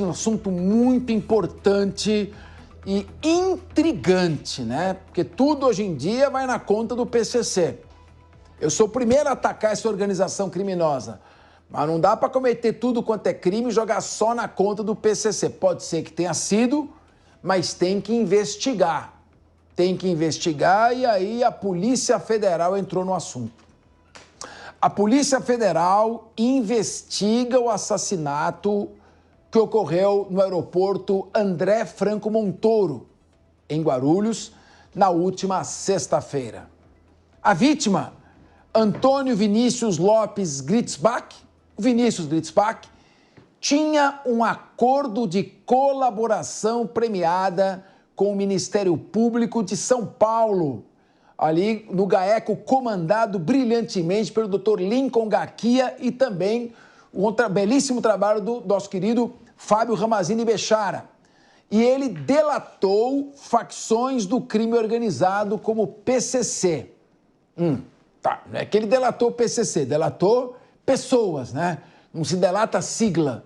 Um assunto muito importante e intrigante, né? Porque tudo hoje em dia vai na conta do PCC. Eu sou o primeiro a atacar essa organização criminosa, mas não dá para cometer tudo quanto é crime e jogar só na conta do PCC. Pode ser que tenha sido, mas tem que investigar. Tem que investigar e aí a Polícia Federal entrou no assunto. A Polícia Federal investiga o assassinato que ocorreu no aeroporto André Franco Montoro, em Guarulhos, na última sexta-feira. A vítima, Antônio Vinícius Lopes Gritzbach, tinha um acordo de colaboração premiada com o Ministério Público de São Paulo, ali no GAECO, comandado brilhantemente pelo Dr. Lincoln Gaquia e também um belíssimo trabalho do nosso querido Fábio Ramazini Bechara. E ele delatou facções do crime organizado como PCC. Tá, não é que ele delatou o PCC, delatou pessoas, né? Não se delata sigla,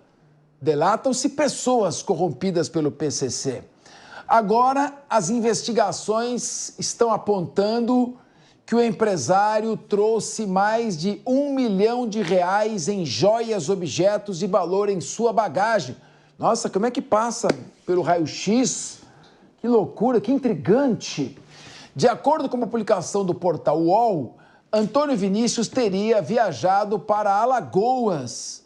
delatam-se pessoas corrompidas pelo PCC. Agora, as investigações estão apontando que o empresário trouxe mais de R$1 milhão em joias, objetos de valor em sua bagagem. Nossa, como é que passa pelo raio-x? Que loucura, que intrigante. De acordo com uma publicação do portal UOL, Antônio Vinícius teria viajado para Alagoas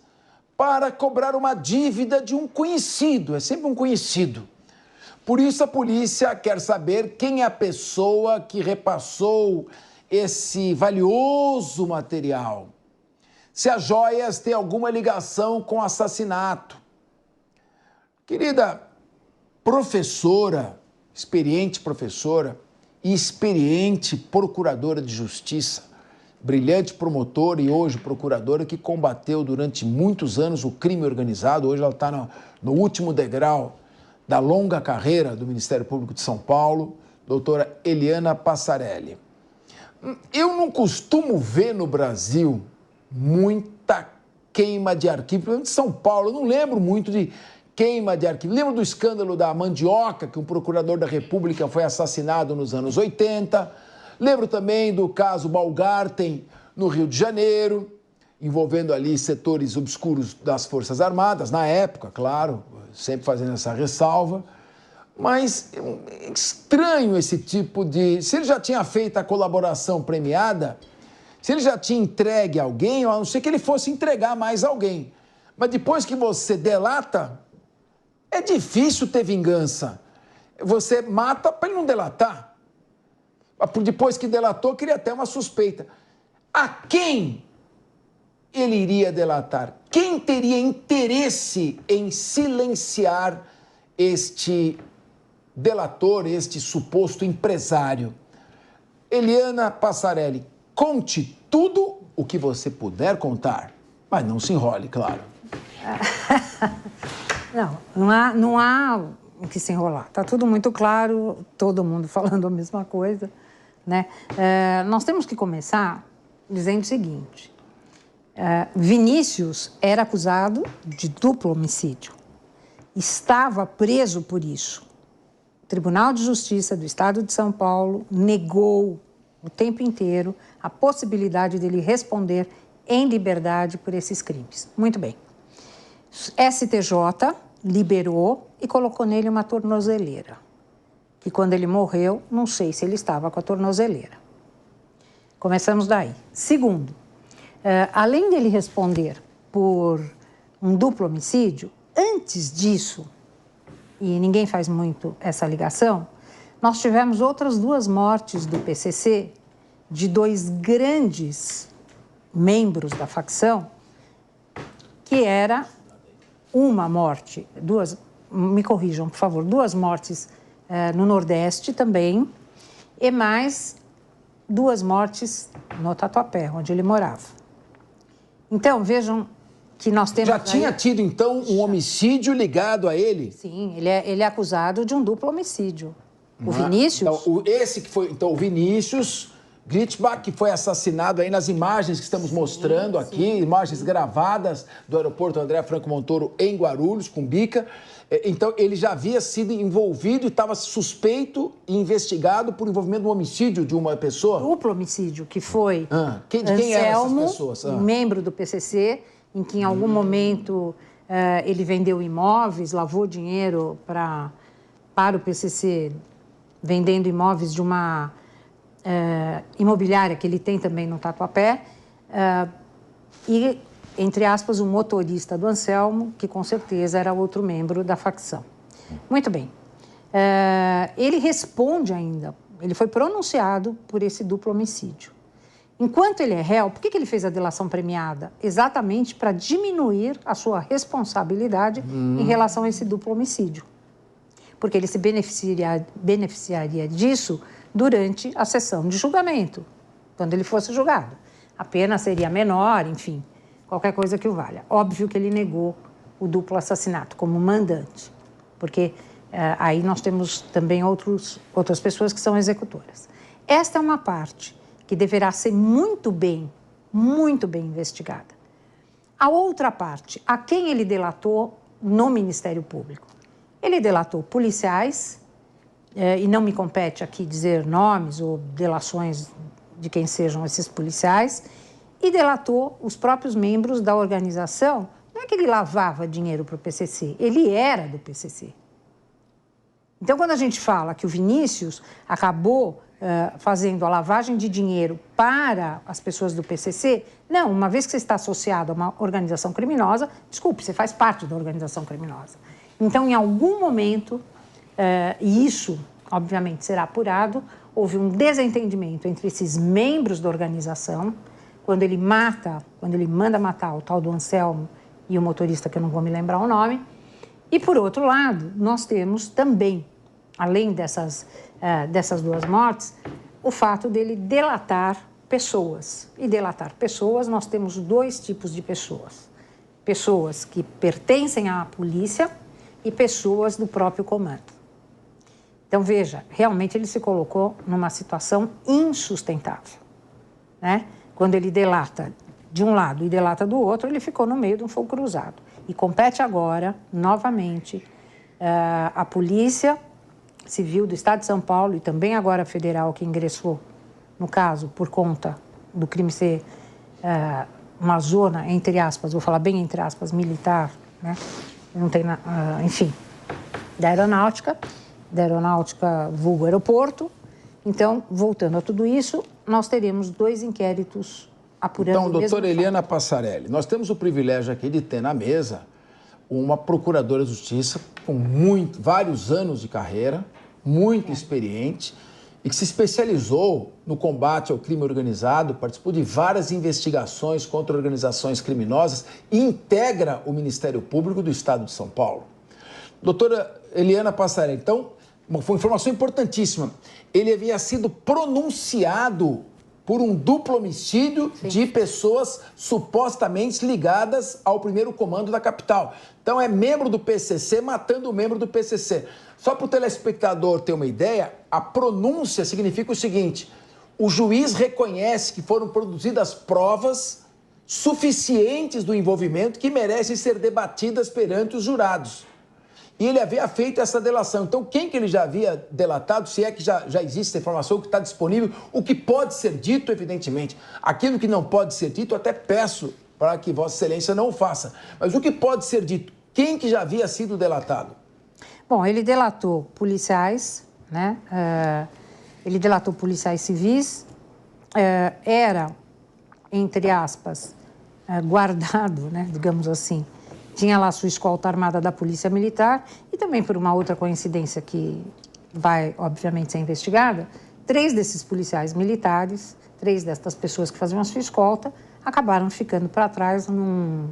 para cobrar uma dívida de um conhecido, é sempre um conhecido. Por isso, a polícia quer saber quem é a pessoa que repassou esse valioso material. Se as joias têm alguma ligação com o assassinato. Querida professora, experiente professora e experiente procuradora de justiça, brilhante promotora e hoje procuradora que combateu durante muitos anos o crime organizado, hoje ela está no último degrau da longa carreira do Ministério Público de São Paulo, doutora Eliana Passarelli. Eu não costumo ver no Brasil muita queima de arquivo, pelo menos em São Paulo, eu não lembro muito de queima de arquivo. Lembro do escândalo da mandioca, que um procurador da República foi assassinado nos anos 80. Lembro também do caso Baumgarten, no Rio de Janeiro, envolvendo ali setores obscuros das Forças Armadas, na época, claro, sempre fazendo essa ressalva. Mas é estranho esse tipo de... Se ele já tinha feito a colaboração premiada, se ele já tinha entregue alguém, a não ser que ele fosse entregar mais alguém. Mas depois que você delata, é difícil ter vingança. Você mata para ele não delatar. Depois que delatou, cria até uma suspeita. A quem ele iria delatar? Quem teria interesse em silenciar este delator, este suposto empresário? Eliana Passarelli, conte tudo o que você puder contar, mas não se enrole, claro. Não há o que se enrolar. Está tudo muito claro, todo mundo falando a mesma coisa, né? Nós temos que começar dizendo o seguinte. Vinícius era acusado de duplo homicídio. Estava preso por isso. O Tribunal de Justiça do Estado de São Paulo negou o tempo inteiro a possibilidade dele responder em liberdade por esses crimes. Muito bem. STJ liberou e colocou nele uma tornozeleira. Que quando ele morreu, não sei se ele estava com a tornozeleira. Começamos daí. Segundo, além dele responder por um duplo homicídio, antes disso, e ninguém faz muito essa ligação, nós tivemos outras 2 mortes do PCC de 2 grandes membros da facção, que era uma morte, 2, me corrijam, por favor, 2 mortes no Nordeste também, e mais 2 mortes no Tatuapé, onde ele morava. Então, vejam que nós temos... Já tinha tido, então, um homicídio ligado a ele? Sim, ele é acusado de um duplo homicídio. O Vinícius... Então, o Vinícius Gritzbach, que foi assassinado aí nas imagens que estamos mostrando aqui, imagens gravadas do aeroporto André Franco Montoro em Guarulhos, Cumbica. Então, ele já havia sido envolvido e estava suspeito e investigado por envolvimento no homicídio de uma pessoa? Duplo homicídio, que foi de quem eram essas pessoas? Membro do PCC, em que em algum momento ele vendeu imóveis, lavou dinheiro para o PCC, vendendo imóveis de uma imobiliária que ele tem também no Tatuapé, e, entre aspas, o motorista do Anselmo, que com certeza era outro membro da facção. Muito bem. Ele responde ainda, ele foi pronunciado por esse duplo homicídio. Enquanto ele é réu, por que ele fez a delação premiada? Exatamente para diminuir a sua responsabilidade em relação a esse duplo homicídio. Porque ele se beneficiaria disso durante a sessão de julgamento, quando ele fosse julgado. A pena seria menor, enfim, qualquer coisa que o valha. Óbvio que ele negou o duplo assassinato como mandante, porque aí nós temos também outras pessoas que são executoras. Esta é uma parte que deverá ser muito bem investigada. A outra parte, a quem ele delatou no Ministério Público? Ele delatou policiais, e não me compete aqui dizer nomes ou delações de quem sejam esses policiais, e delatou os próprios membros da organização. Não é que ele lavava dinheiro para o PCC, ele era do PCC. Então, quando a gente fala que o Vinícius acabou fazendo a lavagem de dinheiro para as pessoas do PCC, não, uma vez que você está associado a uma organização criminosa, desculpe, você faz parte da organização criminosa. Então, em algum momento, e isso, obviamente, será apurado, houve um desentendimento entre esses membros da organização, quando ele manda matar o tal do Anselmo e o motorista, que eu não vou me lembrar o nome. E, por outro lado, nós temos também, além dessas duas mortes, o fato dele delatar pessoas. E delatar pessoas, nós temos dois tipos de pessoas. Pessoas que pertencem à polícia e pessoas do próprio comando. Então, veja, realmente ele se colocou numa situação insustentável, né? Quando ele delata de um lado e delata do outro, ele ficou no meio de um fogo cruzado. E compete agora, novamente, a Polícia Civil do Estado de São Paulo e também agora a Federal, que ingressou, no caso, por conta do crime ser uma zona, entre aspas, vou falar bem entre aspas, militar, né? Não tem, enfim, da aeronáutica vulgo aeroporto. Então, voltando a tudo isso, nós teremos dois inquéritos apurando o mesmo fato. Então, doutora Eliana Passarelli, nós temos o privilégio aqui de ter na mesa uma procuradora de justiça com vários anos de carreira, muito experiente, e que se especializou no combate ao crime organizado, participou de várias investigações contra organizações criminosas e integra o Ministério Público do Estado de São Paulo. Doutora Eliana Passarelli, então, foi uma informação importantíssima. Ele havia sido pronunciado por um duplo homicídio de pessoas supostamente ligadas ao primeiro comando da capital. Então, é membro do PCC matando o membro do PCC. Só para o telespectador ter uma ideia, a pronúncia significa o seguinte: o juiz reconhece que foram produzidas provas suficientes do envolvimento que merecem ser debatidas perante os jurados. E ele havia feito essa delação. Então, quem que ele já havia delatado, se é que já existe essa informação que está disponível, o que pode ser dito, evidentemente. Aquilo que não pode ser dito, eu até peço para que Vossa Excelência não o faça. Mas o que pode ser dito? Quem que já havia sido delatado? Bom, ele delatou policiais, né? Ele delatou policiais civis, era, entre aspas, guardado, né? Digamos assim, tinha lá sua escolta armada da Polícia Militar e também, por uma outra coincidência que vai, obviamente, ser investigada, 3 desses policiais militares, 3 destas pessoas que faziam a sua escolta, acabaram ficando para trás num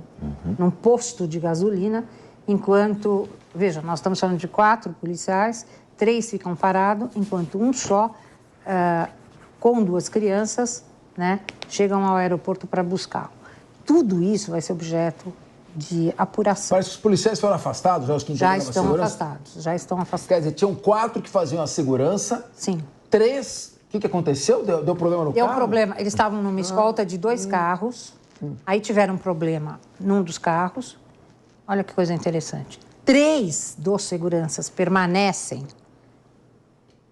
posto de gasolina, enquanto, veja, nós estamos falando de 4 policiais, 3 ficam parados, enquanto um só, com 2 crianças, né, chegam ao aeroporto para buscá-lo. Tudo isso vai ser objeto de apuração. Parece que os policiais foram afastados, já os que integravam a segurança? Já estão afastados. Quer dizer, tinham 4 que faziam a segurança. Sim. 3 que aconteceu? Deu problema no carro? Deu problema. Eles estavam numa escolta de 2 carros. Aí tiveram um problema num dos carros. Olha que coisa interessante. 3 dos seguranças permanecem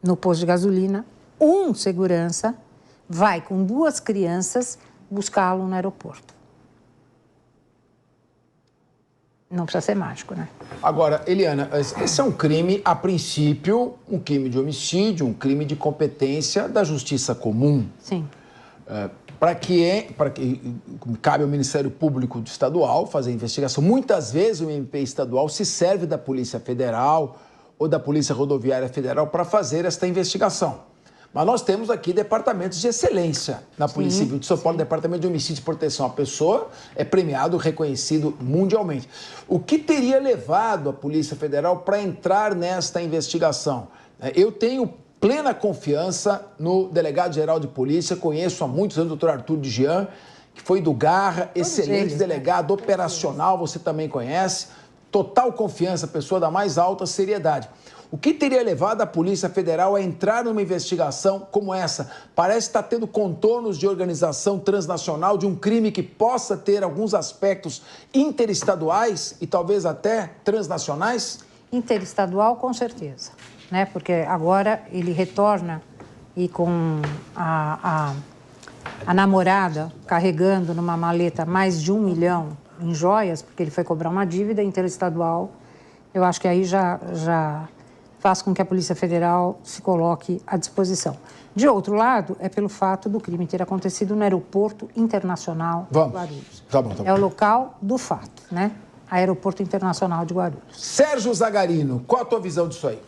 no posto de gasolina. Um segurança vai com 2 crianças buscá-lo no aeroporto. Não precisa ser mágico, né? Agora, Eliana, esse é um crime, a princípio, um crime de homicídio, um crime de competência da justiça comum. Sim. Para que cabe ao Ministério Público Estadual fazer a investigação. Muitas vezes o MP estadual se serve da Polícia Federal ou da Polícia Rodoviária Federal para fazer esta investigação. Mas nós temos aqui departamentos de excelência na Polícia Civil de São Paulo. O Departamento de Homicídio e Proteção à Pessoa é premiado, reconhecido mundialmente. O que teria levado a Polícia Federal para entrar nesta investigação? Eu tenho plena confiança no delegado-geral de polícia, conheço há muitos anos o doutor Arthur de Jean, que foi do Garra, excelente delegado operacional, você também conhece. Total confiança, pessoa da mais alta seriedade. O que teria levado a Polícia Federal a entrar numa investigação como essa? Parece estar tendo contornos de organização transnacional, de um crime que possa ter alguns aspectos interestaduais e talvez até transnacionais? Interestadual, com certeza, né? Porque agora ele retorna e com a namorada carregando numa maleta mais de 1 milhão em joias, porque ele foi cobrar uma dívida interestadual. Eu acho que aí já faz com que a Polícia Federal se coloque à disposição. De outro lado, é pelo fato do crime ter acontecido no Aeroporto Internacional de Guarulhos. Tá bom. É o local do fato, né? Aeroporto Internacional de Guarulhos. Sérgio Zagarino, qual a tua visão disso aí?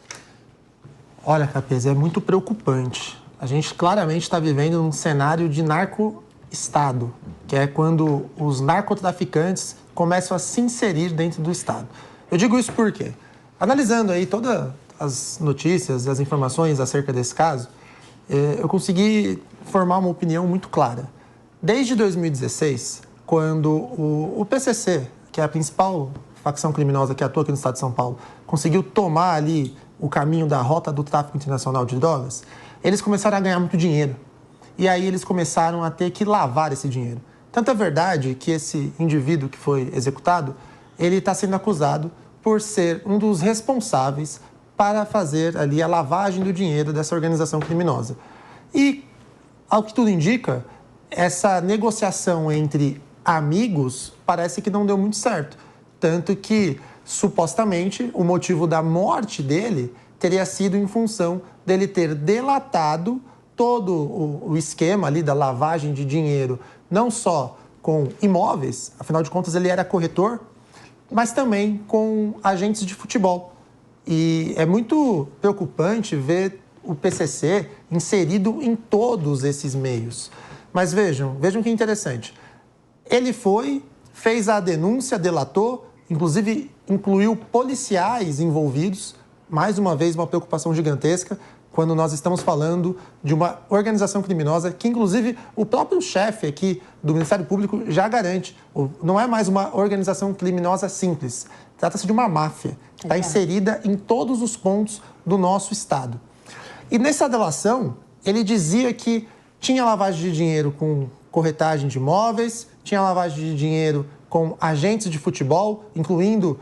Olha, Capês, é muito preocupante. A gente claramente está vivendo um cenário de narco-estado, que é quando os narcotraficantes começam a se inserir dentro do Estado. Eu digo isso por quê? Analisando aí todas as notícias, as informações acerca desse caso, eu consegui formar uma opinião muito clara. Desde 2016, quando o PCC, que é a principal facção criminosa que atua aqui no estado de São Paulo, conseguiu tomar ali o caminho da rota do tráfico internacional de drogas, eles começaram a ganhar muito dinheiro. E aí eles começaram a ter que lavar esse dinheiro. Tanto é verdade que esse indivíduo que foi executado, ele está sendo acusado por ser um dos responsáveis para fazer ali a lavagem do dinheiro dessa organização criminosa. E, ao que tudo indica, essa negociação entre amigos parece que não deu muito certo. Tanto que, supostamente, o motivo da morte dele teria sido em função dele ter delatado todo o esquema ali da lavagem de dinheiro, não só com imóveis, afinal de contas ele era corretor, mas também com agentes de futebol. E é muito preocupante ver o PCC inserido em todos esses meios. Mas vejam que interessante. Ele fez a denúncia, delatou, inclusive incluiu policiais envolvidos. Mais uma vez, uma preocupação gigantesca quando nós estamos falando de uma organização criminosa que, inclusive, o próprio chefe aqui do Ministério Público já garante. Não é mais uma organização criminosa simples. Trata-se de uma máfia que está inserida em todos os pontos do nosso Estado. E nessa delação, ele dizia que tinha lavagem de dinheiro com corretagem de imóveis, tinha lavagem de dinheiro com agentes de futebol, incluindo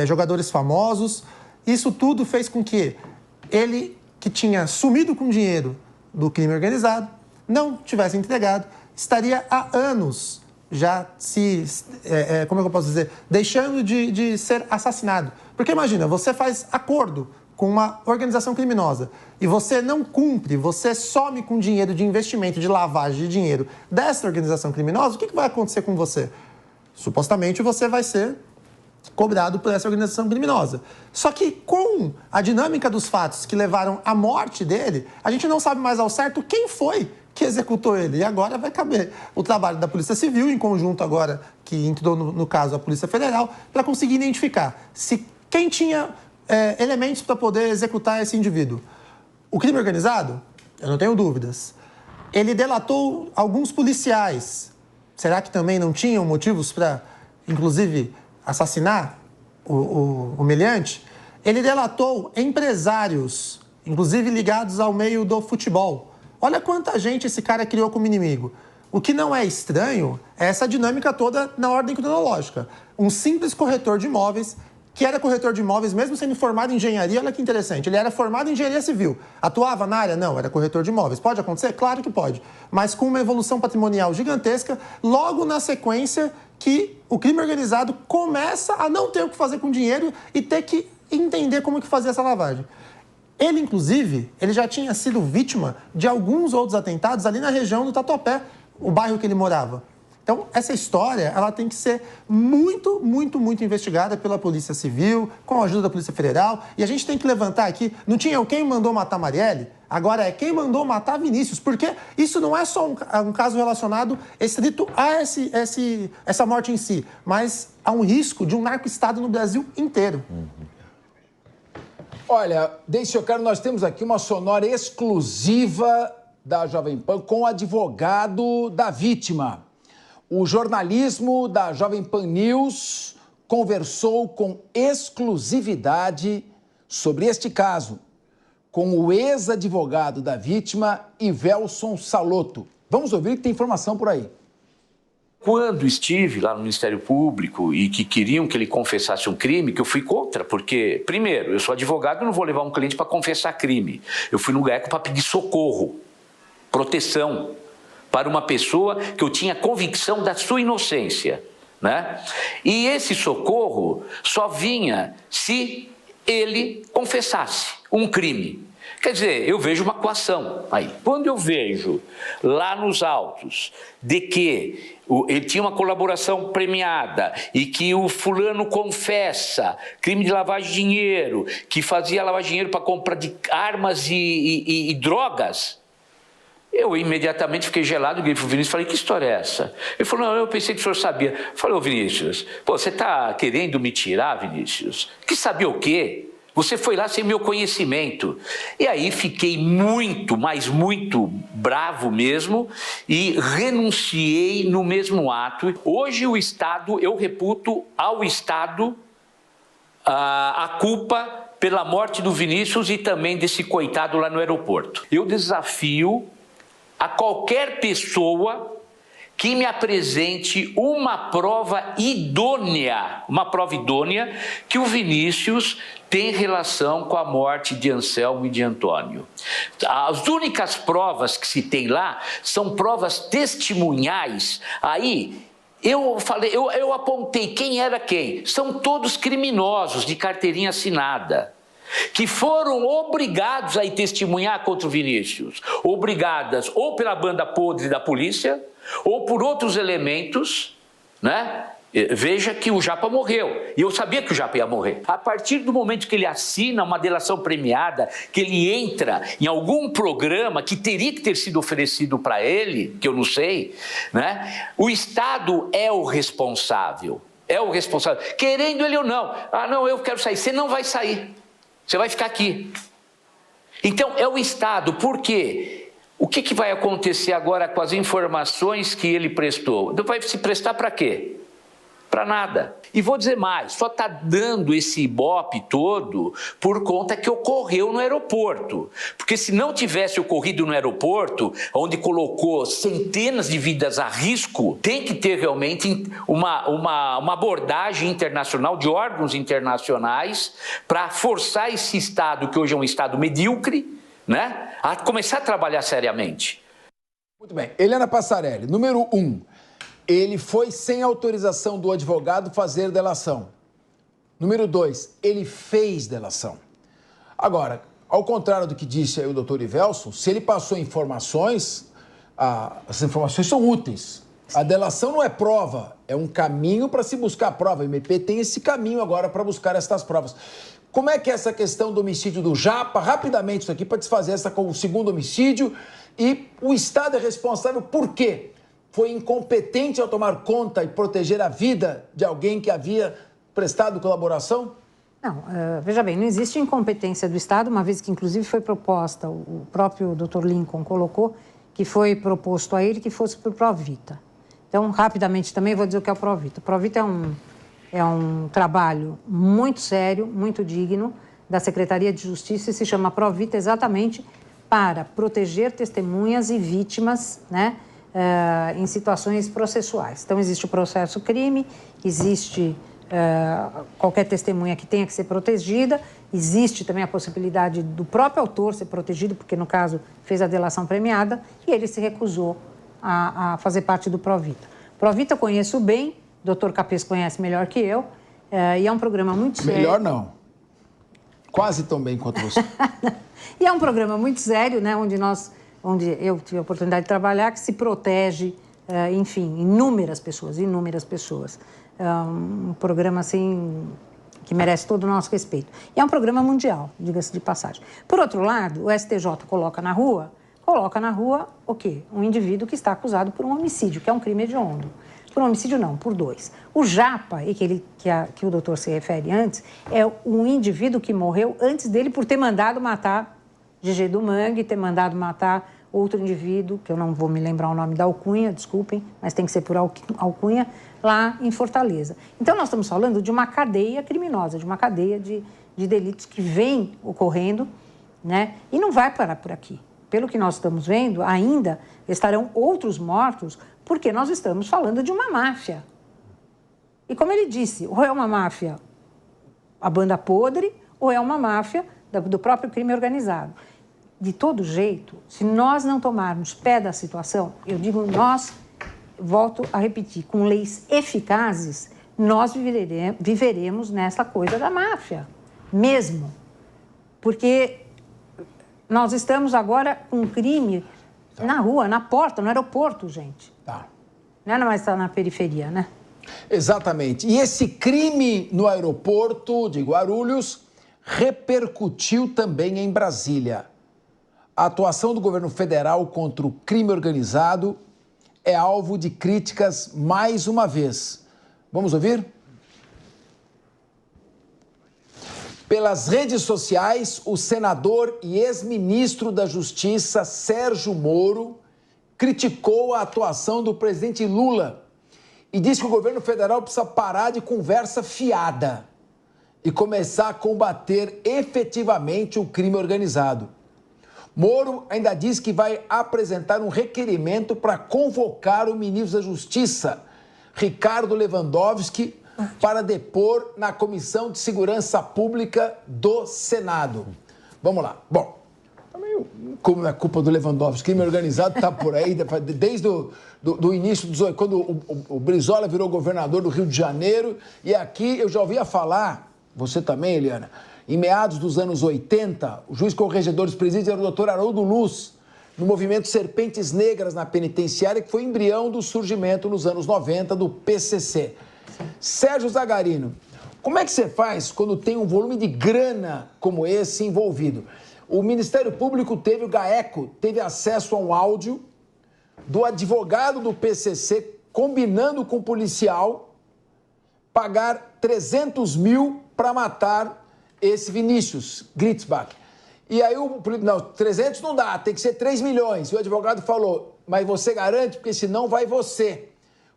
jogadores famosos. Isso tudo fez com que ele, que tinha sumido com dinheiro do crime organizado, não tivesse entregado, estaria há anos já como é que eu posso dizer, deixando de ser assassinado. Porque imagina, você faz acordo com uma organização criminosa e você não cumpre, você some com dinheiro de investimento, de lavagem de dinheiro dessa organização criminosa, o que vai acontecer com você? Supostamente você vai ser cobrado por essa organização criminosa. Só que com a dinâmica dos fatos que levaram à morte dele, a gente não sabe mais ao certo quem foi que executou ele. E agora vai caber o trabalho da Polícia Civil, em conjunto agora, que entrou no caso a Polícia Federal, para conseguir identificar se quem tinha elementos para poder executar esse indivíduo. O crime organizado? Eu não tenho dúvidas. Ele delatou alguns policiais. Será que também não tinham motivos para, inclusive, assassinar o meliante? Ele delatou empresários, inclusive ligados ao meio do futebol. Olha quanta gente esse cara criou como inimigo. O que não é estranho é essa dinâmica toda na ordem cronológica. Um simples corretor de imóveis, que era corretor de imóveis, mesmo sendo formado em engenharia, olha que interessante, ele era formado em engenharia civil. Atuava na área? Não, era corretor de imóveis. Pode acontecer? Claro que pode. Mas com uma evolução patrimonial gigantesca, logo na sequência que o crime organizado começa a não ter o que fazer com dinheiro e ter que entender como que fazer essa lavagem. Ele, inclusive, ele já tinha sido vítima de alguns outros atentados ali na região do Tatuapé, o bairro que ele morava. Então, essa história, ela tem que ser muito, muito, muito investigada pela Polícia Civil, com a ajuda da Polícia Federal. E a gente tem que levantar aqui, não tinha quem mandou matar Marielle, agora é quem mandou matar Vinícius, porque isso não é só um caso relacionado estrito a essa morte em si, mas a um risco de um narco-estado no Brasil inteiro. Olha, Deiciocaro, nós temos aqui uma sonora exclusiva da Jovem Pan com o advogado da vítima. O jornalismo da Jovem Pan News conversou com exclusividade sobre este caso com o ex-advogado da vítima, Ivelson Salotto. Vamos ouvir que tem informação por aí. Quando estive lá no Ministério Público e que queriam que ele confessasse um crime, que eu fui contra, porque, primeiro, eu sou advogado e não vou levar um cliente para confessar crime. Eu fui no GAECO para pedir socorro, proteção, para uma pessoa que eu tinha convicção da sua inocência, né? E esse socorro só vinha se ele confessasse um crime. Quer dizer, eu vejo uma coação aí. Quando eu vejo lá nos autos de que ele tinha uma colaboração premiada e que o fulano confessa crime de lavagem de dinheiro, que fazia lavagem de dinheiro para compra de armas e drogas, eu imediatamente fiquei gelado, liguei para o Vinícius e falei, que história é essa? Ele falou, não, eu pensei que o senhor sabia. Eu falei, ô Vinícius, pô, você está querendo me tirar, Vinícius? Que sabia o quê? Você foi lá sem meu conhecimento. E aí fiquei muito, mas muito bravo mesmo e renunciei no mesmo ato. Hoje o Estado, eu reputo ao Estado a culpa pela morte do Vinícius e também desse coitado lá no aeroporto. Eu desafio a qualquer pessoa que me apresente uma prova idônea que o Vinícius tem relação com a morte de Anselmo e de Antônio. As únicas provas que se tem lá são provas testemunhais. Aí eu falei, eu apontei quem era quem. São todos criminosos de carteirinha assinada, que foram obrigados a ir testemunhar contra o Vinícius, obrigadas ou pela banda podre da polícia, ou por outros elementos, né? Veja que o Japa morreu, e eu sabia que o Japa ia morrer. A partir do momento que ele assina uma delação premiada, que ele entra em algum programa que teria que ter sido oferecido para ele, que eu não sei, né? O Estado é o responsável, querendo ele ou não. Ah, não, eu quero sair. Você não vai sair. Você vai ficar aqui. Então, é o Estado. Por quê? O que vai acontecer agora com as informações que ele prestou? Vai se prestar para quê? Para nada. E vou dizer mais, só está dando esse ibope todo por conta que ocorreu no aeroporto. Porque se não tivesse ocorrido no aeroporto, onde colocou centenas de vidas a risco, tem que ter realmente uma abordagem internacional, de órgãos internacionais, para forçar esse Estado, que hoje é um Estado medíocre, né, a começar a trabalhar seriamente. Muito bem. Helena Passarelli, número 1. Ele foi sem autorização do advogado fazer delação. Número 2, ele fez delação. Agora, ao contrário do que disse aí o doutor Ivelson, se ele passou informações, as informações são úteis. A delação não é prova, é um caminho para se buscar a prova. O MP tem esse caminho agora para buscar estas provas. Como é que é essa questão do homicídio do Japa? Rapidamente isso aqui para desfazer essa com o segundo homicídio. E o Estado é responsável por quê? Foi incompetente ao tomar conta e proteger a vida de alguém que havia prestado colaboração? Não, veja bem, não existe incompetência do Estado, uma vez que inclusive foi proposta, o próprio Dr. Lincoln colocou, que foi proposto a ele que fosse para o Provita. Então, rapidamente também vou dizer o que é o Provita. O Provita é um trabalho muito sério, muito digno, da Secretaria de Justiça, e se chama Provita exatamente para proteger testemunhas e vítimas, né, em situações processuais. Então, existe o processo crime, existe qualquer testemunha que tenha que ser protegida, existe também a possibilidade do próprio autor ser protegido, porque, no caso, fez a delação premiada, e ele se recusou a fazer parte do Provita. Provita eu conheço bem, o doutor Capês conhece melhor que eu, e é um programa muito sério. Melhor não. Quase tão bem quanto você. E é um programa muito sério, né, onde eu tive a oportunidade de trabalhar, que se protege, enfim, inúmeras pessoas. Um programa, assim, que merece todo o nosso respeito. E é um programa mundial, diga-se de passagem. Por outro lado, o STJ coloca na rua o quê? Um indivíduo que está acusado por um homicídio, que é um crime hediondo. Por um homicídio não, por 2. O Japa, e que o doutor se refere antes, é um indivíduo que morreu antes dele por ter mandado matar Gg do Mangue, ter mandado matar outro indivíduo, que eu não vou me lembrar o nome da alcunha, desculpem, mas tem que ser por alcunha, lá em Fortaleza. Então, nós estamos falando de uma cadeia criminosa, de uma cadeia de delitos que vem ocorrendo, né? E não vai parar por aqui. Pelo que nós estamos vendo, ainda estarão outros mortos, porque nós estamos falando de uma máfia. E como ele disse, ou é uma máfia, a banda podre, ou é uma máfia do próprio crime organizado. De todo jeito, se nós não tomarmos pé da situação, eu digo nós, volto a repetir, com leis eficazes, nós viveremos nessa coisa da máfia, mesmo. Porque nós estamos agora com um crime na rua, na porta, no aeroporto, gente. Tá. Não é mais estar na periferia, né? Exatamente. E esse crime no aeroporto de Guarulhos repercutiu também em Brasília. A atuação do governo federal contra o crime organizado é alvo de críticas mais uma vez. Vamos ouvir? Pelas redes sociais, o senador e ex-ministro da Justiça, Sérgio Moro, criticou a atuação do presidente Lula e disse que o governo federal precisa parar de conversa fiada e começar a combater efetivamente o crime organizado. Moro ainda diz que vai apresentar um requerimento para convocar o ministro da Justiça, Ricardo Lewandowski, para depor na Comissão de Segurança Pública do Senado. Vamos lá. Bom, como não é culpa do Lewandowski, crime organizado está por aí, desde do início dos... Quando o Brizola virou governador do Rio de Janeiro, e aqui eu já ouvia falar, você também, Eliana, em meados dos anos 80, o juiz corregedor dos presídios era o doutor Haroldo Luz, no movimento Serpentes Negras na penitenciária, que foi embrião do surgimento nos anos 90 do PCC. Sérgio Zagarino, como é que você faz quando tem um volume de grana como esse envolvido? O Ministério Público o GAECO, teve acesso a um áudio do advogado do PCC combinando com o policial pagar 300 mil para matar esse Vinícius Gritzbach. E aí não, 300 não dá, tem que ser 3 milhões. E o advogado falou, mas você garante, porque senão vai você.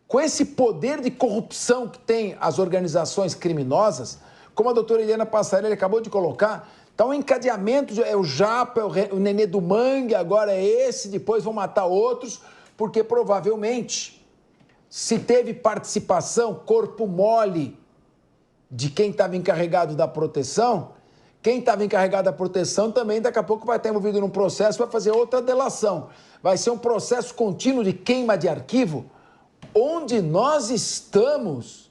Com esse poder de corrupção que tem as organizações criminosas, como a doutora Eliana Passarelli acabou de colocar, tá um encadeamento, é o Japa, é o Nenê do Mangue, agora é esse, depois vão matar outros, porque provavelmente, se teve participação, corpo mole de quem estava encarregado da proteção, quem estava encarregado da proteção também daqui a pouco vai estar envolvido num processo, vai fazer outra delação. Vai ser um processo contínuo de queima de arquivo, onde nós estamos.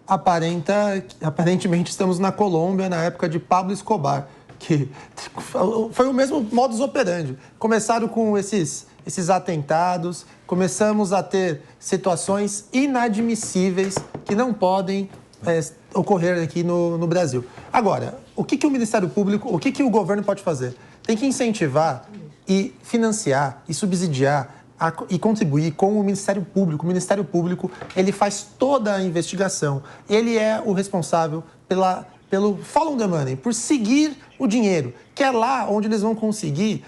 Aparentemente estamos na Colômbia, na época de Pablo Escobar, que foi o mesmo modus operandi. Começaram com esses atentados, começamos a ter situações inadmissíveis que não podem ocorrer aqui no Brasil. Agora, o que o Ministério Público, o que o governo pode fazer? Tem que incentivar e financiar e subsidiar e contribuir com o Ministério Público. O Ministério Público, ele faz toda a investigação. Ele é o responsável pelo follow the money, por seguir o dinheiro, que é lá onde eles vão conseguir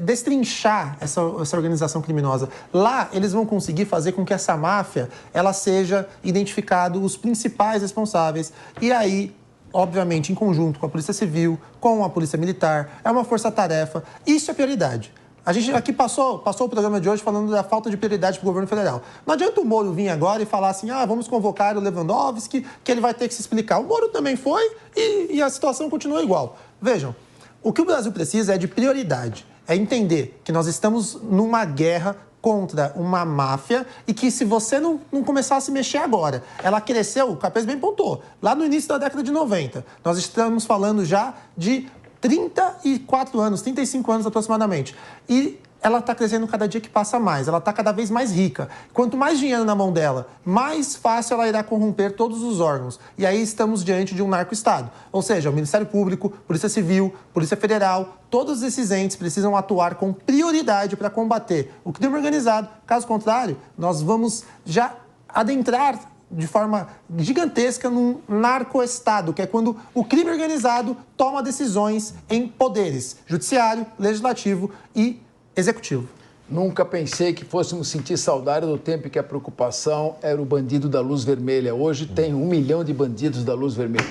destrinchar essa organização criminosa. Lá, eles vão conseguir fazer com que essa máfia, ela seja identificado os principais responsáveis. E aí, obviamente, em conjunto com a Polícia Civil, com a Polícia Militar, é uma força-tarefa. Isso é prioridade. A gente aqui passou o programa de hoje falando da falta de prioridade para o governo federal. Não adianta o Moro vir agora e falar assim, vamos convocar o Lewandowski, que ele vai ter que se explicar. O Moro também foi e a situação continua igual. Vejam, o que o Brasil precisa é de prioridade. É entender que nós estamos numa guerra contra uma máfia e que se você não começar a se mexer agora, ela cresceu, o Capês bem pontuou, lá no início da década de 90. Nós estamos falando já de 34 anos, 35 anos aproximadamente. E ela está crescendo cada dia que passa mais, ela está cada vez mais rica. Quanto mais dinheiro na mão dela, mais fácil ela irá corromper todos os órgãos. E aí estamos diante de um narco-estado. Ou seja, o Ministério Público, Polícia Civil, Polícia Federal, todos esses entes precisam atuar com prioridade para combater o crime organizado. Caso contrário, nós vamos já adentrar de forma gigantesca num narco-estado, que é quando o crime organizado toma decisões em poderes judiciário, legislativo e executivo. Nunca pensei que fôssemos sentir saudade do tempo em que a preocupação era o bandido da luz vermelha. Hoje tem 1 milhão de bandidos da luz vermelha.